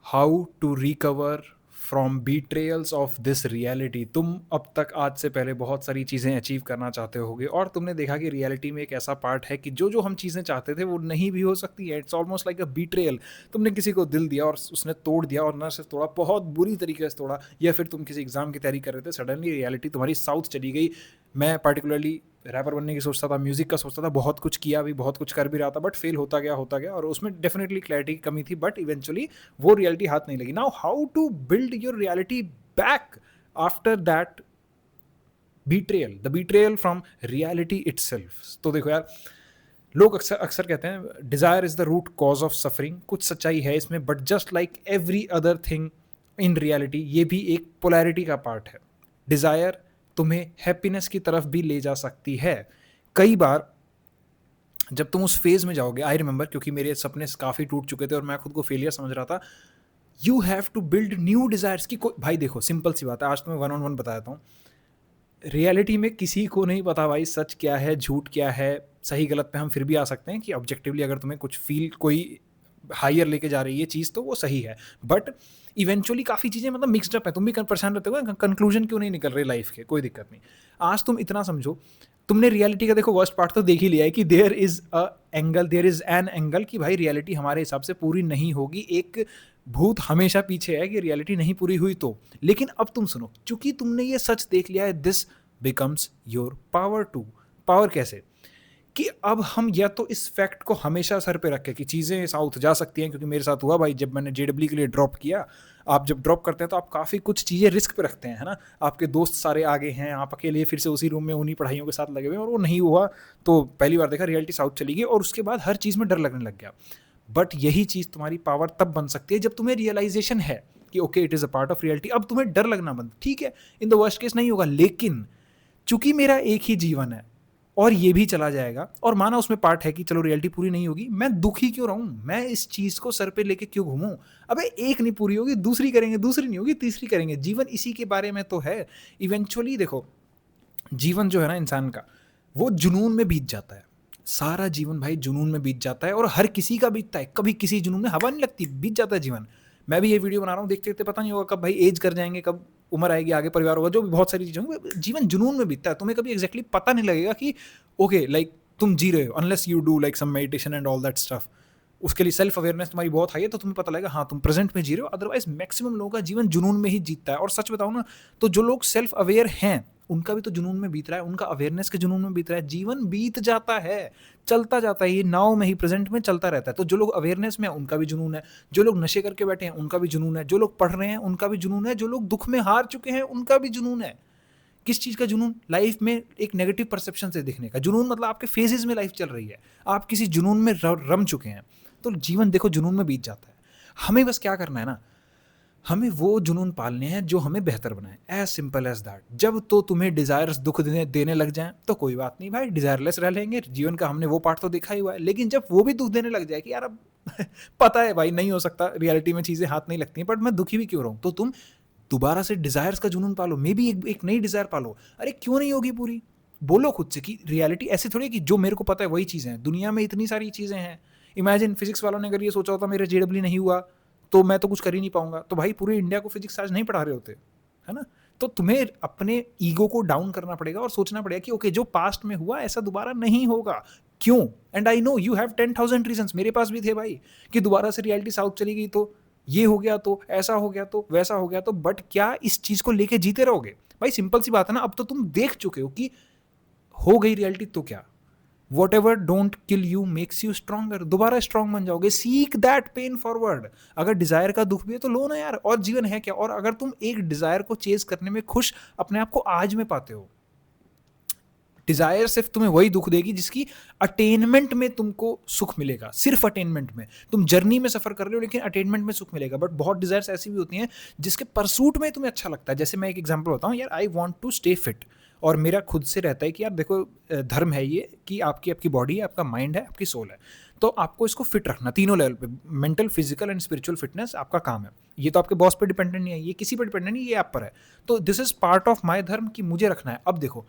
How to recover from betrayals of this reality. तुम अब तक आज से पहले बहुत सारी चीज़ें अचीव करना चाहते होगे और तुमने देखा कि रियलिटी में एक ऐसा पार्ट है कि जो जो हम चीज़ें चाहते थे वो नहीं भी हो सकती है। It's almost like a betrayal. तुमने किसी को दिल दिया और उसने तोड़ दिया, और ना सिर्फ तोड़ा, बहुत बुरी तरीके से तोड़ा। या फिर तुम किसी एग्जाम की तैयारी कर रहे थे, सडनली रियलिटी तुम्हारी साउथ चली गई। मैं पर्टिकुलरली रैपर बनने की सोचता था, म्यूजिक का सोचता था, बहुत कुछ किया भी, बहुत कुछ कर भी रहा था, बट फेल होता गया और उसमें डेफिनेटली क्लैरिटी की कमी थी, बट इवेंचुअली वो रियलिटी हाथ नहीं लगी। Now how to build your reality back after that betrayal, the betrayal from reality itself. तो देखो यार, लोग अक्सर अक्सर कहते हैं desire is the root cause of suffering. कुछ सच्चाई है इसमें, but just like every other thing in reality, ये भी एक पोलैरिटी का पार्ट है। डिजायर तुम्हें हैप्पीनेस की तरफ भी ले जा सकती है। कई बार जब तुम उस फेज में जाओगे, आई रिमेंबर, क्योंकि मेरे सपने काफ़ी टूट चुके थे और मैं खुद को फेलियर समझ रहा था। You have to build new desires की। भाई देखो, सिंपल सी बात है, आज तुम्हें वन ऑन वन बताता हूँ। रियलिटी में किसी को नहीं पता भाई सच क्या है, झूठ क्या है। सही गलत पे हम फिर भी आ सकते हैं कि ऑब्जेक्टिवली अगर तुम्हें कुछ फील कोई हायर लेके जा रही है चीज़, तो वो सही है। बट इवेंचुअली काफ़ी चीज़ें मतलब मिक्सड अप है। तुम भी परेशान रहते हो, कंक्लूजन क्यों नहीं निकल रहे लाइफ के, कोई दिक्कत नहीं। आज तुम इतना समझो, तुमने रियलिटी का देखो वर्स्ट पार्ट तो देख ही लिया है कि देयर इज एन एंगल कि भाई रियलिटी हमारे हिसाब से पूरी नहीं होगी। एक भूत हमेशा पीछे है कि रियलिटी नहीं पूरी हुई तो। लेकिन अब तुम सुनो, चूंकि तुमने ये सच देख लिया है, this becomes your power too. Power कैसे? कि अब हम या तो इस फैक्ट को हमेशा सर पे रखें कि चीज़ें साउथ जा सकती हैं, क्योंकि मेरे साथ हुआ भाई, जब मैंने जेडब्ल्यू के लिए ड्रॉप किया। आप जब ड्रॉप करते हैं तो आप काफ़ी कुछ चीज़ें रिस्क पे रखते हैं, है ना। आपके दोस्त सारे आगे हैं, आप अकेले फिर से उसी रूम में उन्हीं पढ़ाइयों के साथ लगे हुए हैं, और वो नहीं हुआ। तो पहली बार देखा रियलिटी साउथ चली गई, और उसके बाद हर चीज़ में डर लगने लग गया। बट यही चीज़ तुम्हारी पावर तब बन सकती है जब तुम्हें रियलाइजेशन है कि okay, it is a part of reality. अब तुम्हें डर लगना बंद, ठीक है, इन द वर्स्ट केस नहीं होगा, लेकिन चूंकि मेरा एक ही जीवन है और ये भी चला जाएगा, और माना उसमें पार्ट है कि चलो रियलिटी पूरी नहीं होगी, मैं दुखी क्यों रहूं? मैं इस चीज को सर पे लेके क्यों घूमूं? अबे एक नहीं पूरी होगी, दूसरी करेंगे, दूसरी नहीं होगी, तीसरी करेंगे। जीवन इसी के बारे में तो है। इवेंचुअली देखो, जीवन जो है ना इंसान का, वो जुनून में बीत जाता है। सारा जीवन भाई जुनून में बीत जाता है, और हर किसी का बीतता है। कभी किसी जुनून में हवा नहीं लगती, बीत जाता है जीवन। मैं भी ये वीडियो बना रहा हूँ, देखते देखते पता नहीं होगा कब भाई एज कर जाएंगे, कब उम्र आएगी, आगे परिवार होगा, जो भी बहुत सारी चीजें होंगी। जीवन जुनून में बीतता है, तुम्हें कभी एग्जैक्टली पता नहीं लगेगा कि ओके लाइक तुम जी रहे हो, unless you do like some meditation and all that stuff. उसके लिए सेल्फ अवेयरनेस तुम्हारी बहुत हाई है, तो तुम्हें पता लगेगा हाँ तुम प्रेजेंट में जी रहे हो। अदरवाइज मैक्सिमम लोगों का जीवन जुनून में ही जीतता है। और सच बताओ ना, तो जो लोग सेल्फ अवेयर हैं उनका भी तो जुनून में बीत रहा है, उनका अवेयरनेस के जुनून में बीत रहा है। जीवन बीत जाता है, चलता जाता है, ये नाव में ही प्रेजेंट में चलता रहता है। तो जो लोग अवेयरनेस में है उनका भी जुनून है, जो लोग नशे करके बैठे हैं उनका भी जुनून है, जो लोग पढ़ रहे हैं उनका भी जुनून है, जो लोग दुख में हार चुके हैं उनका भी जुनून है। किस चीज़ का जुनून? लाइफ में एक नेगेटिव परसेप्शन से दिखने का जुनून। मतलब आपके फेजेस में लाइफ चल रही है, आप किसी जुनून में रम चुके हैं, तो जीवन देखो जुनून में बीत जाता है। हमें बस क्या करना है ना, हमें वो जुनून पालने हैं जो हमें बेहतर बनाए, एज सिंपल एज दैट। जब तो तुम्हें डिजायर्स दुख देने लग जाएं तो कोई बात नहीं भाई, डिजायरलेस रह लेंगे, जीवन का हमने वो पार्ट तो देखा ही हुआ है। लेकिन जब वो भी दुख देने लग जाए कि यार अब पता है भाई नहीं हो सकता, रियलिटी में चीजें हाथ नहीं लगती, बट मैं दुखी भी क्यों रहूं, तो तुम दोबारा से डिजायर्स का जुनून पालो। मे बी एक नई डिजायर पालो। अरे क्यों नहीं होगी पूरी? बोलो खुद से कि रियलिटी ऐसे थोड़ी है कि जो मेरे को पता है वही चीजें हैं। दुनिया में इतनी सारी चीजें हैं। इमेजिन फिजिक्स वालों ने अगर ये सोचा होता मेरे जेडब्ल्यू नहीं हुआ तो मैं तो कुछ कर ही नहीं पाऊंगा, तो भाई पूरे इंडिया को फिजिक्स आज नहीं पढ़ा रहे होते, है ना। तो तुम्हें अपने ईगो को डाउन करना पड़ेगा और सोचना पड़ेगा कि ओके जो पास्ट में हुआ ऐसा दोबारा नहीं होगा। क्यों? And I know you have 10,000 reasons, मेरे पास भी थे भाई, कि दोबारा से रियलिटी साउथ चली गई तो ये हो गया, तो ऐसा हो गया, तो वैसा हो गया, तो बट क्या इस चीज को लेके जीते रहोगे? भाई सिंपल सी बात है ना, अब तो तुम देख चुके हो कि हो गई रियलिटी, तो क्या? What ever don't kill you makes you stronger. दोबारा स्ट्रॉन्ग बन जाओगे। Seek that pain forward. अगर डिजायर का दुख भी है तो लो ना यार, और जीवन है क्या? और अगर तुम एक डिजायर को चेज करने में खुश अपने आप को आज में पाते हो, डिजायर सिर्फ तुम्हें वही दुख देगी जिसकी अटेनमेंट में तुमको सुख मिलेगा। सिर्फ अटेनमेंट में, तुम जर्नी में सफर कर रहे हो लेकिन अटेनमेंट में सुख मिलेगा। बट बहुत डिजायर्स ऐसी भी होती हैं जिसके परसूट में तुम्हें अच्छा लगता है। जैसे मैं एक एग्जांपल बताऊं यार, I want to stay fit, और मेरा खुद से रहता है कि यार देखो, धर्म है ये कि आपकी आपकी बॉडी है, आपका माइंड है, आपकी सोल है, तो आपको इसको फिट रखना तीनों लेवल पे, mental, physical and spiritual fitness आपका काम है। ये तो आपके बॉस पे डिपेंडेंट नहीं है, ये किसी पर डिपेंडेंट नहीं, ये आप पर है। तो this is part of my धर्म कि मुझे रखना है। अब देखो,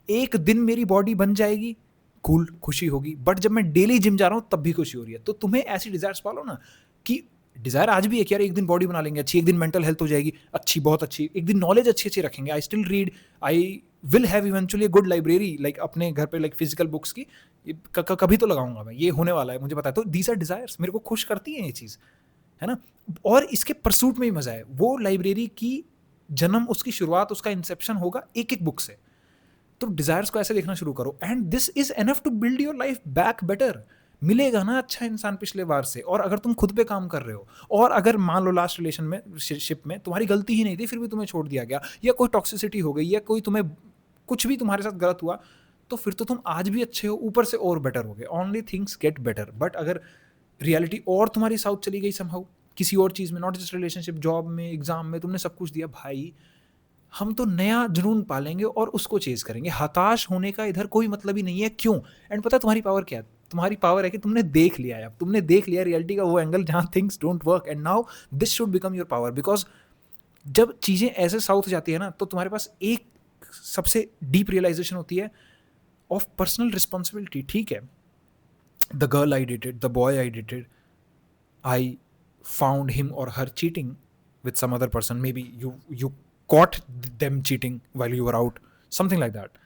एक दिन मेरी बॉडी बन जाएगी, कूल, खुशी होगी, बट जब मैं डेली जिम जा रहा हूं तब भी खुशी हो रही है। तो तुम्हें ऐसी डिजायर्स पालो ना कि डिज़ायर आज भी है कि यार एक दिन बॉडी बना लेंगे अच्छी, एक दिन मेंटल हेल्थ हो जाएगी अच्छी, बहुत अच्छी, एक दिन नॉलेज अच्छी-अच्छी रखेंगे, I still read, I will have eventually a good library like अपने घर पे लाइक फिजिकल बुक्स की, कभी तो लगाऊंगा मैं, ये होने वाला है मुझे पता है। तो दीज आर डिज़ायर्स, मेरे को खुश करती हैं ये चीज़, है ना? और इसके परसूट में ही मज़ा है। वो लाइब्रेरी की जन्म, उसकी शुरुआत, उसका इंसेप्शन होगा एक-एक बुक से। तो डिज़ायर्स को ऐसे देखना शुरू करो, and this is enough to build your life back better. मिलेगा ना अच्छा इंसान पिछले बार से। और अगर तुम खुद पे काम कर रहे हो, और अगर मान लो लास्ट रिलेशन में, शिप में तुम्हारी गलती ही नहीं थी, फिर भी तुम्हें छोड़ दिया गया, या कोई टॉक्सिसिटी हो गई, या कोई तुम्हें कुछ भी तुम्हारे साथ गलत हुआ, तो फिर तो तुम आज भी अच्छे हो, ऊपर से और बेटर हो गए। Only things get better. But अगर रियलिटी और तुम्हारी साउथ चली गई समहाउ, किसी और चीज़ में, नॉट जस्ट रिलेशनशिप, जॉब में, एग्जाम में, तुमने सब कुछ दिया भाई, हम तो नया जुनून पालेंगे और उसको चेज करेंगे। हताश होने का इधर कोई मतलब ही नहीं है। क्यों? एंड पता है तुम्हारी पावर क्या है? तुम्हारी पावर है कि तुमने देख लिया है, अब तुमने देख लिया रियलिटी का वो एंगल जहां things don't work, and now this should become your power. Because जब चीजें ऐसे साउथ जाती है ना, तो तुम्हारे पास एक सबसे डीप रियलाइजेशन होती है ऑफ पर्सनल रिस्पॉन्सिबिलिटी। ठीक है, the girl I dated, the boy I dated, I found him or her cheating with some other person. Maybe you caught them cheating while you were out, something like that.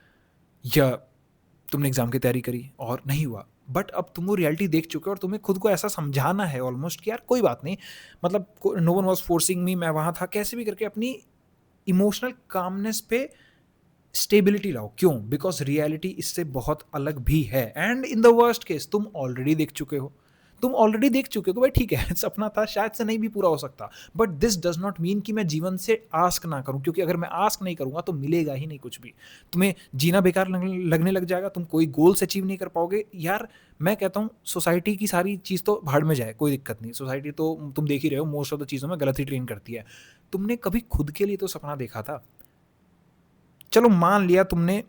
या तुमने exam की तैयारी करी और नहीं हुआ, but अब तुम वो रियलिटी देख चुके हो और तुम्हें खुद को ऐसा समझाना है ऑलमोस्ट कि यार कोई बात नहीं, मतलब no one was forcing me, मैं वहाँ था, कैसे भी करके अपनी इमोशनल कामनेस पे स्टेबिलिटी लाओ। क्यों? बिकॉज रियलिटी इससे बहुत अलग भी है। And in the worst case तुम ऑलरेडी देख चुके हो, तुम ऑलरेडी देख चुके हो भाई, ठीक है सपना था, शायद से नहीं भी पूरा हो सकता, but this does not mean कि मैं जीवन से आस्क ना करूं, क्योंकि अगर मैं आस्क नहीं करूंगा तो मिलेगा ही नहीं कुछ भी। तुम्हें जीना बेकार लगने लग जाएगा, तुम कोई गोल्स अचीव नहीं कर पाओगे। यार मैं कहता हूँ सोसाइटी की सारी चीज़ तो भाड़ में जाए, कोई दिक्कत नहीं, सोसाइटी तो तुम देख ही रहे हो मोस्ट ऑफ द चीज़ों में गलत ही ट्रेन करती है। तुमने कभी खुद के लिए तो सपना देखा था? चलो मान लिया तुमने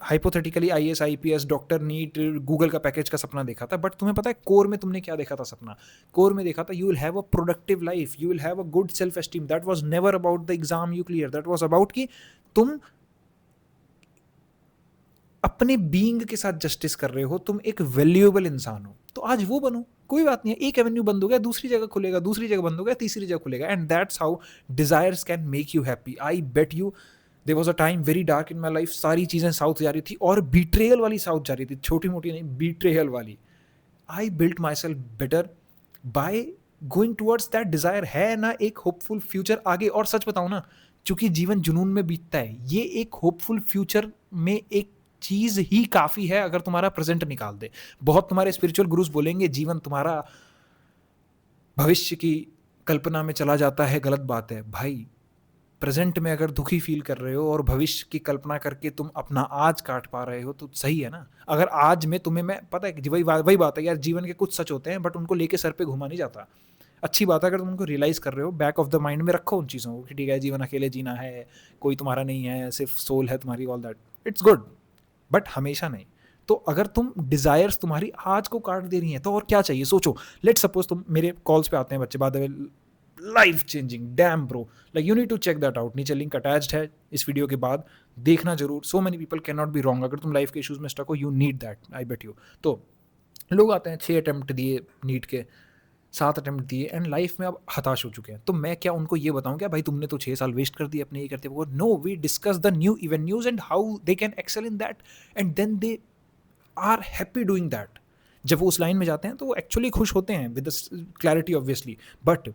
hypothetically IAS, IPS, doctor, NEET, Google का पैकेज का सपना देखा था, बट तुम्हें पता है कोर में तुमने क्या देखा था सपना? कोर में देखा था you will have a productive life, you will have a good self esteem. That was never about the exam you clear, that was about कि तुम अपने बीइंग के साथ जस्टिस कर रहे हो, तुम एक वैल्यूएबल इंसान हो। तो आज वो बनो, कोई बात नहीं है, एक एवेन्यू बंद हो गया, दूसरी जगह खुलेगा, दूसरी जगह बंद हो गया, तीसरी जगह खुलेगा, and that's how desires can make you happy. I bet you there was a time very dark in my life, सारी चीज़ें साउथ जा रही थी, और बीट्रेयल वाली साउथ जा रही थी, छोटी मोटी नहीं, बीट्रेयल वाली। I built my self better by going towards that desire. है ना एक होपफुल फ्यूचर आगे। और सच बताऊं ना, चूंकि जीवन जुनून में बीतता है, ये एक होपफुल फ्यूचर में एक चीज ही काफी है अगर तुम्हारा प्रेजेंट निकाल दे। बहुत तुम्हारे स्पिरिचुअल गुरुज बोलेंगे जीवन तुम्हारा भविष्य की कल्पना में चला जाता है, गलत बात है भाई। प्रेजेंट में अगर दुखी फील कर रहे हो और भविष्य की कल्पना करके तुम अपना आज काट पा रहे हो तो सही है ना। अगर आज में तुम्हें, मैं पता है कि वही बात है यार, जीवन के कुछ सच होते हैं बट उनको लेके सर पे घुमा नहीं जाता। अच्छी बात है अगर तुम उनको रियलाइज कर रहे हो, बैक ऑफ द माइंड में रखो उन चीज़ों को कि ठीक है जीवन अकेले जीना है, कोई तुम्हारा नहीं है, सिर्फ सोल है तुम्हारी, all that it's good, but हमेशा नहीं। तो अगर तुम डिजायर्स तुम्हारी आज को काट दे रही हैं तो और क्या चाहिए? सोचो, लेट सपोज तुम मेरे कॉल्स पे आते हैं बच्चे, बाद life changing, damn bro, like you need to check that out. नीचे लिंक अटैच्ड है इस वीडियो के बाद, देखना जरूर। So many people can not be wrong. अगर तुम लाइफ के इश्यूज में स्टक हो, you need that, I bet you. तो लोग आते हैं 6 अटेम्प्ट दिए नीट के, 7 अटेम्प्ट दिए, एंड लाइफ में अब हताश हो चुके हैं। तो मैं क्या उनको ये बताऊं क्या भाई तुमने तो 6 साल वेस्ट कर दिए अपने ये करते? वो no, we discuss the new avenues and how they can excel in that, and then they are happy doing that. जब वो उस लाइन में जाते हैं तो वो एक्चुअली खुश होते हैं विद क्लैरिटी ऑब्वियसली। बट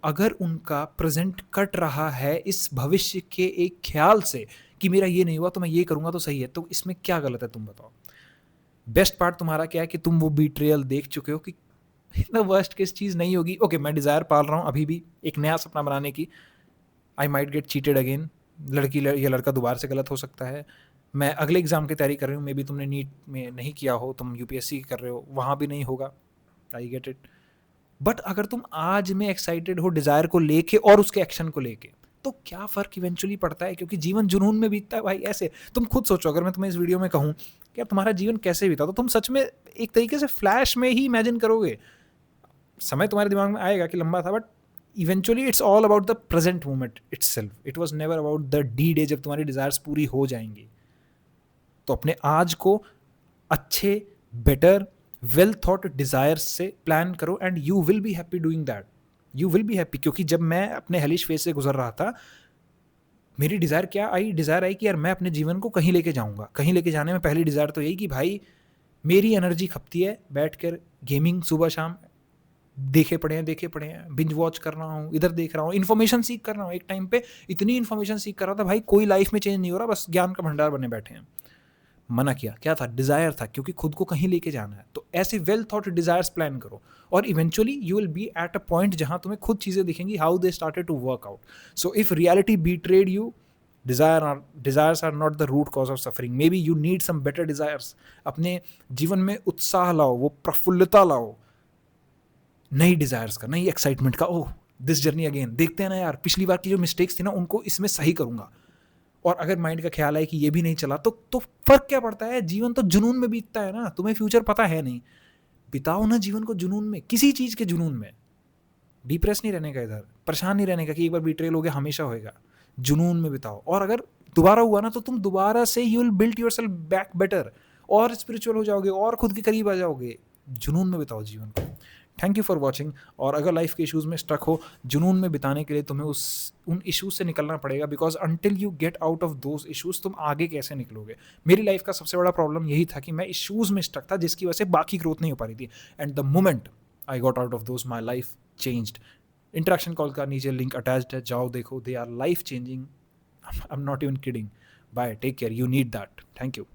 अगर उनका प्रेजेंट कट रहा है इस भविष्य के एक ख्याल से कि मेरा ये नहीं हुआ तो मैं ये करूंगा तो सही है, तो इसमें क्या गलत है? तुम बताओ। बेस्ट पार्ट तुम्हारा क्या है कि तुम वो बीट्रेयल देख चुके हो कि इतना वर्स्ट केस चीज़ नहीं होगी। ओके, मैं डिज़ायर पाल रहा हूँ अभी भी एक नया सपना बनाने की। I might get cheated again, लड़की या लड़का दोबारा से गलत हो सकता है। मैं अगले एग्जाम की तैयारी कर रही हूँ, मे बी तुमने नीट में नहीं किया हो, तुम यूपीएससी कर रहे हो, वहाँ भी नहीं होगा, आई गेट इट। बट अगर तुम आज में एक्साइटेड हो डिजायर को लेके और उसके एक्शन को लेके, तो क्या फर्क इवेंचुअली पड़ता है? क्योंकि जीवन जुनून में बीतता है भाई। ऐसे तुम खुद सोचो, अगर मैं तुम्हें इस वीडियो में कहूँ कि यार तुम्हारा जीवन कैसे बीता, तो तुम सच में एक तरीके से फ्लैश में ही इमेजिन करोगे। समय तुम्हारे दिमाग में आएगा कि लंबा था, but eventually it's all about the present moment itself. It was never about the D day जब तुम्हारी डिजायर्स पूरी हो जाएंगी। तो अपने आज को अच्छे, बेटर, वेल थॉट डिजायर्स से प्लान करो and you will be happy doing that, you will be happy. क्योंकि जब मैं अपने हेलिश फेज से गुजर रहा था, मेरी डिज़ायर क्या आई, डिज़ायर आई कि यार मैं अपने जीवन को कहीं लेके जाऊंगा। कहीं लेके जाने में पहली डिज़ायर तो यही कि भाई मेरी एनर्जी खपती है बैठ कर गेमिंग, सुबह शाम देखे पड़े हैं, बिंज वॉच कर रहा हूँ, इधर देख रहा हूँ, इन्फॉर्मेशन सीख कर रहा हूँ। एक टाइम पे इतनी इन्फॉर्मेशन सीख कर रहा था भाई, कोई लाइफ में चेंज नहीं हो रहा, बस ज्ञान का भंडार बने बैठे हैं। मना किया, क्या था, डिजायर था, क्योंकि खुद को कहीं लेके जाना है। तो ऐसे वेल थॉट डिजायर्स प्लान करो और eventually you will be at a point जहां तुम्हें खुद चीजें दिखेंगी, how they started to work out. So if reality betrayed you, desires are not the root cause of suffering. Maybe you need some better desires. अपने जीवन में उत्साह लाओ, वो प्रफुल्लता लाओ, नई डिजायर्स का, नई एक्साइटमेंट का। ओह दिस जर्नी अगेन, देखते हैं ना यार, पिछली बार की जो मिस्टेक्स थी ना उनको इसमें सही करूंगा। और अगर माइंड का ख्याल है कि ये भी नहीं चला तो फर्क क्या पड़ता है, जीवन तो जुनून में बीतता है ना, तुम्हें फ्यूचर पता है नहीं, बिताओ ना जीवन को जुनून में, किसी चीज के जुनून में। डिप्रेस नहीं रहने का, इधर परेशान नहीं रहने का कि एक बार बिट्रेल हो गया हमेशा होएगा, जुनून में बिताओ। और अगर दोबारा हुआ ना तो तुम दोबारा से you will build yourself back better, और स्पिरिचुअल हो जाओगे और खुद के करीब आ जाओगे। जुनून में बिताओ जीवन को। Thank you for watching. और अगर लाइफ के इश्यूज में स्टक हो, जुनून में बिताने के लिए तुम्हें उन इश्यूज से निकलना पड़ेगा, because until you get out of those issues तुम आगे कैसे निकलोगे। मेरी लाइफ का सबसे बड़ा प्रॉब्लम यही था कि मैं इश्यूज में स्टक था, जिसकी वजह से बाकी ग्रोथ नहीं हो पा रही थी। And the moment I got out of those, my life changed. Interaction call का नीचे लिंक अटैच्ड है, जाओ देखो, they are life changing. I am not even kidding. Bye, take care, you need that. Thank you.